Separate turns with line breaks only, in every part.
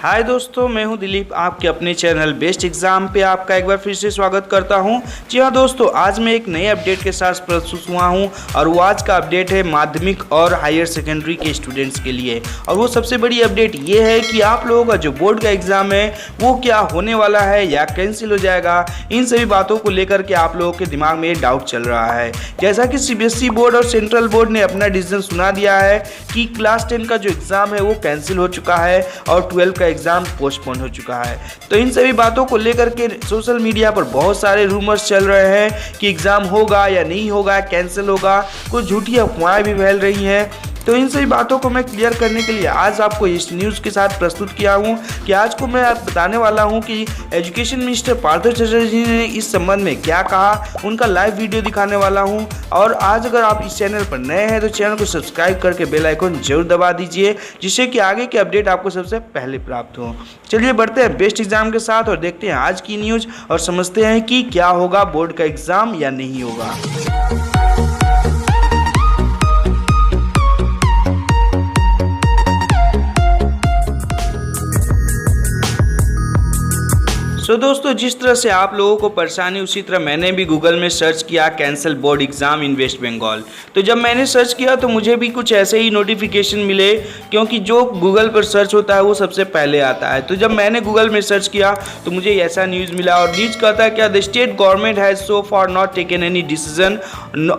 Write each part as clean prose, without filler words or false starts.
हाय दोस्तों, मैं हूं दिलीप। आपके अपने चैनल बेस्ट एग्जाम पे आपका एक बार फिर से स्वागत करता हूं। जी हां दोस्तों, आज मैं एक नए अपडेट के साथ प्रस्तुत हुआ हूं और वो आज का अपडेट है माध्यमिक और हायर सेकेंडरी के स्टूडेंट्स के लिए। और वो सबसे बड़ी अपडेट ये है कि आप लोगों का जो बोर्ड का एग्ज़ाम है वो क्या होने वाला है या कैंसिल हो जाएगा। इन सभी बातों को लेकर के आप लोगों के दिमाग में डाउट चल रहा है। जैसा कि CBSE बोर्ड और सेंट्रल बोर्ड ने अपना डिसीजन सुना दिया है कि क्लास 10 का जो एग्ज़ाम है वो कैंसिल हो चुका है और 12 का एग्जाम पोस्टपोन हो चुका है। तो इन सभी बातों को लेकर के सोशल मीडिया पर बहुत सारे रूमर्स चल रहे हैं कि एग्जाम होगा या नहीं होगा, कैंसिल होगा। कुछ झूठी अफवाहें भी फैल रही हैं। तो इन सभी बातों को मैं क्लियर करने के लिए आज आपको इस न्यूज़ के साथ प्रस्तुत किया हूं कि आज को मैं बताने वाला हूं कि एजुकेशन मिनिस्टर पार्थ चटर्जी ने इस संबंध में क्या कहा, उनका लाइव वीडियो दिखाने वाला हूं। और आज अगर आप इस चैनल पर नए हैं तो चैनल को सब्सक्राइब करके बेल आइकन जरूर दबा दीजिए, जिससे कि आगे के अपडेट आपको सबसे पहले प्राप्त हो। चलिए बढ़ते हैं बेस्ट एग्जाम के साथ और देखते हैं आज की न्यूज़ और समझते हैं कि क्या होगा बोर्ड का एग्ज़ाम या नहीं होगा। तो दोस्तों, जिस तरह से आप लोगों को परेशानी उसी तरह मैंने भी गूगल में सर्च किया cancel board exam in West Bengal. तो जब मैंने सर्च किया तो मुझे भी कुछ ऐसे ही नोटिफिकेशन मिले, क्योंकि जो गूगल पर सर्च होता है वो सबसे पहले आता है। तो जब मैंने गूगल में सर्च किया तो मुझे ऐसा न्यूज़ मिला और न्यूज़ कहता है क्या, the state government has so far not taken any decision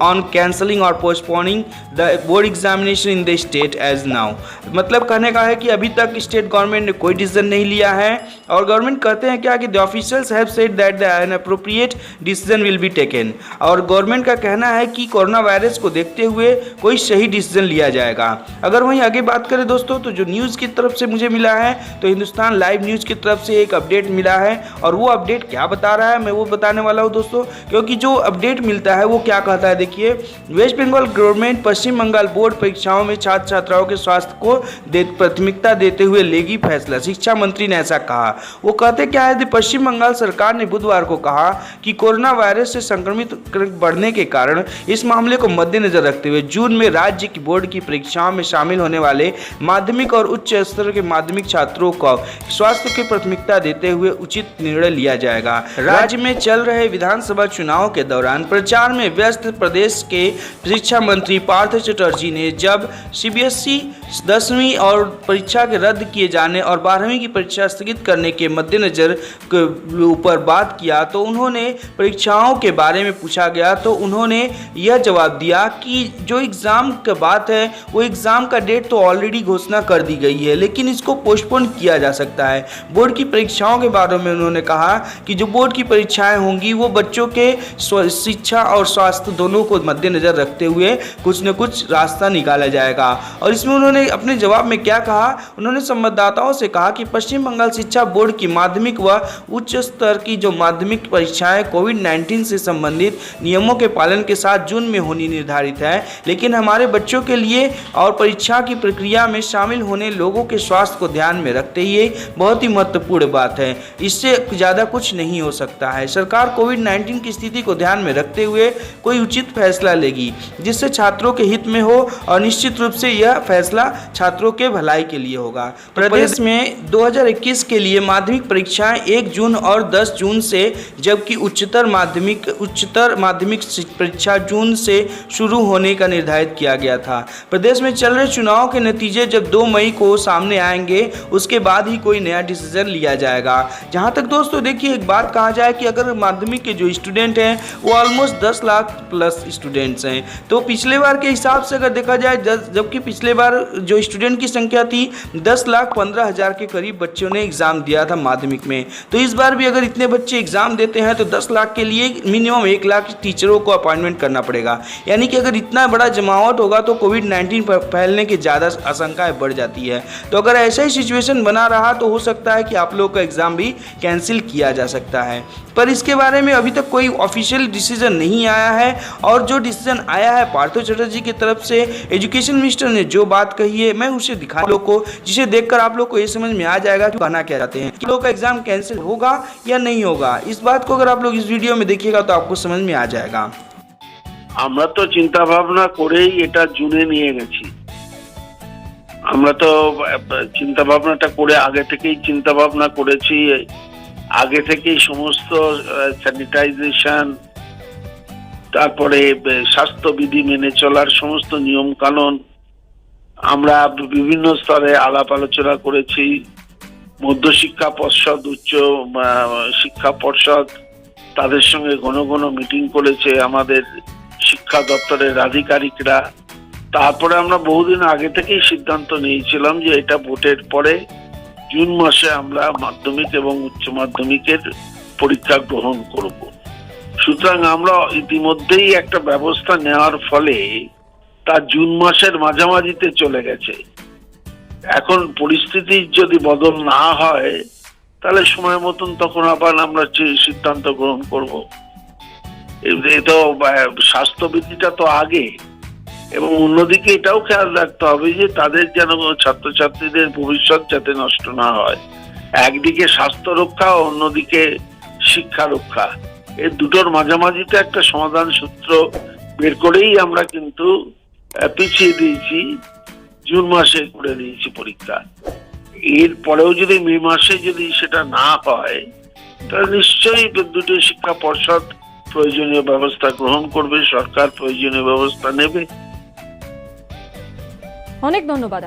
on cancelling और postponing the board examination in the state as now. मतलब कहने का है कि अभी तक स्टेट गवर्नमेंट ने कोई डिसीजन नहीं लिया है और गवर्नमेंट कहते हैं क्या कि officials have said that an appropriate decision will be taken। और गवर्नमेंट का कहना है कि कोरोना वायरस को देखते हुए कोई सही डिसीजन लिया जाएगा। अगर वहीं आगे बात करें दोस्तों, तो जो न्यूज़ की तरफ से मुझे मिला है तो हिंदुस्तान लाइव न्यूज़ की तरफ से एक अपडेट मिला है और वो अपडेट क्या बता रहा है मैं वो बताने वाला हूँ दोस्तों। क्योंकि जो अपडेट मिलता है वो क्या कहता है, देखिए, वेस्ट बंगाल गवर्नमेंट पश्चिम बंगाल बोर्ड परीक्षाओं में छात्र छात्राओं के स्वास्थ्य को प्राथमिकता देते हुए लेगी फैसला। शिक्षा मंत्री ने ऐसा कहा। वो कहते क्या है, पश्चिम बंगाल सरकार ने बुधवार को कहा कि कोरोना वायरस से संक्रमित बढ़ने के कारण इस मामले को मद्देनजर रखते हुए जून में राज्य की बोर्ड की परीक्षाओं में शामिल होने वाले माध्यमिक और उच्च स्तर के माध्यमिक छात्रों को स्वास्थ्य की प्राथमिकता देते हुए उचित निर्णय लिया जाएगा। राज्य में चल रहे विधानसभा चुनाव के दौरान प्रचार में व्यस्त प्रदेश के शिक्षा मंत्री पार्थ चटर्जी ने जब CBSE 10वीं और परीक्षा के रद्द किए जाने और 12वीं की परीक्षा स्थगित करने के मद्देनजर ऊपर बात किया तो उन्होंने परीक्षाओं के बारे में पूछा गया तो उन्होंने यह जवाब दिया कि जो एग्ज़ाम की बात है वो एग्ज़ाम का डेट तो ऑलरेडी घोषणा कर दी गई है, लेकिन इसको पोस्टपोन किया जा सकता है। बोर्ड की परीक्षाओं के बारे में उन्होंने कहा कि जो बोर्ड की परीक्षाएं होंगी वो बच्चों के शिक्षा और स्वास्थ्य दोनों को मद्देनजर रखते हुए कुछ न कुछ रास्ता निकाला जाएगा। और इसमें उन्होंने अपने जवाब में क्या कहा, उन्होंने संवाददाताओं से कहा कि पश्चिम बंगाल शिक्षा बोर्ड की माध्यमिक व उच्च स्तर की जो माध्यमिक परीक्षाएं कोविड-19 से संबंधित नियमों के पालन के साथ जून में होनी निर्धारित है, लेकिन हमारे बच्चों के लिए और परीक्षा की प्रक्रिया में शामिल होने लोगों के स्वास्थ्य को ध्यान में रखते हुए बहुत ही महत्वपूर्ण बात है। इससे ज़्यादा कुछ नहीं हो सकता है। सरकार कोविड-19 की स्थिति को ध्यान में रखते हुए कोई उचित फैसला लेगी जिससे छात्रों के हित में हो और निश्चित रूप से यह फैसला छात्रों के भलाई के लिए होगा। प्रदेश में 2021 के लिए माध्यमिक परीक्षाएं 1 जून और 10 जून से, जबकि उच्चतर माध्यमिक परीक्षा जून से शुरू होने का निर्धारित किया गया था। प्रदेश में चल रहे चुनाव के नतीजे जब 2 मई को सामने आएंगे उसके बाद ही कोई नया डिसीजन लिया जाएगा। जहां तक दोस्तों देखिए, एक बात कहा जाए कि अगर माध्यमिक के जो स्टूडेंट हैं वो ऑलमोस्ट 10 लाख प्लस स्टूडेंट्स हैं, तो पिछले बार के हिसाब से अगर देखा जाए, जबकि पिछले बार जो स्टूडेंट की संख्या थी 10,15,000 के करीब बच्चों ने एग्ज़ाम दिया था माध्यमिक में, तो इस बार भी अगर इतने बच्चे एग्ज़ाम देते हैं तो 10 लाख के लिए मिनिमम 1 लाख टीचरों को अपॉइंटमेंट करना पड़ेगा। यानी कि अगर इतना बड़ा जमावट होगा तो कोविड-19 फैलने की ज़्यादा आशंकाएं बढ़ जाती है। तो अगर ऐसा ही सिचुएशन बना रहा तो हो सकता है कि आप लोगों का एग्ज़ाम भी कैंसिल किया जा सकता है। पर इसके बारे में अभी तक कोई ऑफिशियल डिसीजन नहीं आया है और जो डिसीजन आया है पार्थ चटर्जी की तरफ से, एजुकेशन मिनिस्टर ने जो बात कही है मैं उसे दिखा लोग को, जिसे देखकर आप लोग को ये समझ में आ जाएगा कि कहना क्या चाहते हैं, कि लोग का एग्जाम कैंसिल होगा या नहीं होगा। इस बात को अगर आप लोग इस वीडियो में देखिएगा तो आपको समझ में आ जाएगा।
আমরা তো চিন্তা ভাবনা করেই এটা জুনে নিয়ে গেছি। আমরা তো চিন্তা ভাবনাটা করে আগে থেকেই চিন্তা ভাবনা করেছি, আগে থেকেই সমস্ত স্যানিটাইজেশন, তারপরে স্বাস্থ্যবিধি মেনে চলার সমস্ত নিয়ম কানুন আমরা বিভিন্ন স্তরে আলাপ আলোচনা করেছি। মধ্যশিক্ষা পর্ষদ, উচ্চ শিক্ষা পর্ষদ তাদের সঙ্গে ঘন ঘন মিটিং করেছে আমাদের শিক্ষা দপ্তরের আধিকারিকরা। তারপরে আমরা বহুদিন আগে থেকেই সিদ্ধান্ত নিয়েছিলাম যে এটা ভোটের পরে জুন মাসে আমরা মাধ্যমিক এবং উচ্চ মাধ্যমিকের পরীক্ষা গ্রহণ করব। সুতরাং আমরা ইতিমধ্যেই একটা ব্যবস্থা নেওয়ার ফলে তা জুন মাসের মাঝামাঝিতে চলে গেছে। এখন পরিস্থিতির যদি বদল না হয় তাহলে সময় মতন তখন আবার আমরা সিদ্ধান্ত গ্রহণ করব। তো স্বাস্থ্যবিধিটা তো আগে, এবং অন্যদিকে এটাও খেয়াল রাখতে হবে যে তাদের যেন ছাত্রছাত্রীদের ভবিষ্যৎ যাতে নষ্ট না হয়। একদিকে স্বাস্থ্য রক্ষা, অন্যদিকে শিক্ষা রক্ষা, এই দুটোর মাঝামাঝিতে একটা সমাধান সূত্র বের করেই আমরা কিন্তু পিছিয়ে দিয়েছি, জুন মাসে করে দিয়েছি পরীক্ষা। এর পরেও যদি মে মাসে যদি সেটা না হয় তাহলে নিশ্চয়ই দুটো শিক্ষা পর্ষদ প্রয়োজনীয় ব্যবস্থা গ্রহণ করবে, সরকার প্রয়োজনীয় ব্যবস্থা নেবে।
অনেক ধন্যবাদ।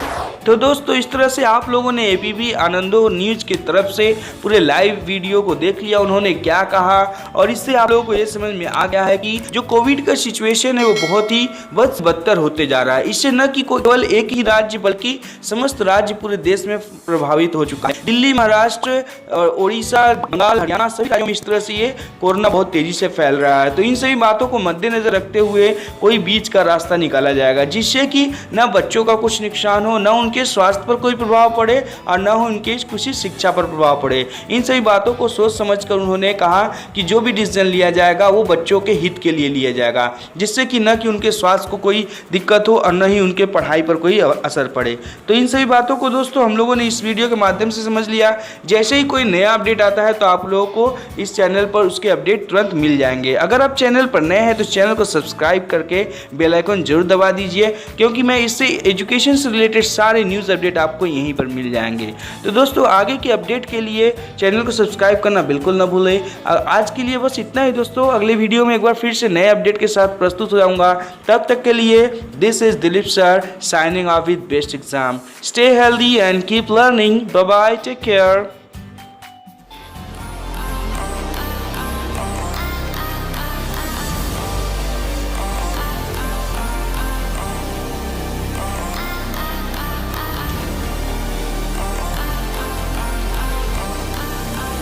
तो दोस्तों इस तरह से आप लोगों ने एबीपी आनंदो न्यूज़ की तरफ से पूरे लाइव वीडियो को देख लिया, उन्होंने क्या कहा, और इससे आप लोगों को ये समझ में आ गया है कि जो कोविड का सिचुएशन है वो बहुत ही बदतर होते जा रहा है। इससे न कि केवल एक ही राज्य बल्कि समस्त राज्य पूरे देश में प्रभावित हो चुका है। दिल्ली, महाराष्ट्र, उड़ीसा, बंगाल, हरियाणा सभी राज्यों में इस तरह से ये कोरोना बहुत तेज़ी से फैल रहा है। तो इन सभी बातों को मद्देनजर रखते हुए कोई बीच का रास्ता निकाला जाएगा जिससे कि न बच्चों का कुछ नुकसान हो, न उनके स्वास्थ्य पर कोई प्रभाव पड़े और न हो उनकी किसी शिक्षा पर प्रभाव पड़े। इन सभी बातों को सोच समझकर उन्होंने कहा कि जो भी डिसीजन लिया जाएगा वो बच्चों के हित के लिए लिया जाएगा, जिससे कि न कि उनके स्वास्थ्य को कोई दिक्कत हो और न ही उनके पढ़ाई पर कोई असर पड़े। तो इन सभी बातों को दोस्तों हम लोगों ने इस वीडियो के माध्यम से समझ लिया। जैसे ही कोई नया अपडेट आता है तो आप लोगों को इस चैनल पर उसके अपडेट तुरंत मिल जाएंगे। अगर आप चैनल पर नए हैं तो चैनल को सब्सक्राइब करके बेल आइकन जरूर दबा दीजिए, क्योंकि मैं इससे एजुकेशन से रिलेटेड सारे न्यूज़ अपडेट आपको यहीं पर मिल जाएंगे। तो दोस्तों आगे के अपडेट के लिए चैनल को सब्सक्राइब करना बिल्कुल ना भूलें। आज के लिए बस इतना ही दोस्तों, अगले वीडियो में एक बार फिर से नए अपडेट के साथ प्रस्तुत हो जाऊंगा। तब तक के लिए this is Dilip sir signing off with best exam. Stay healthy and keep learning. Bye bye, take care.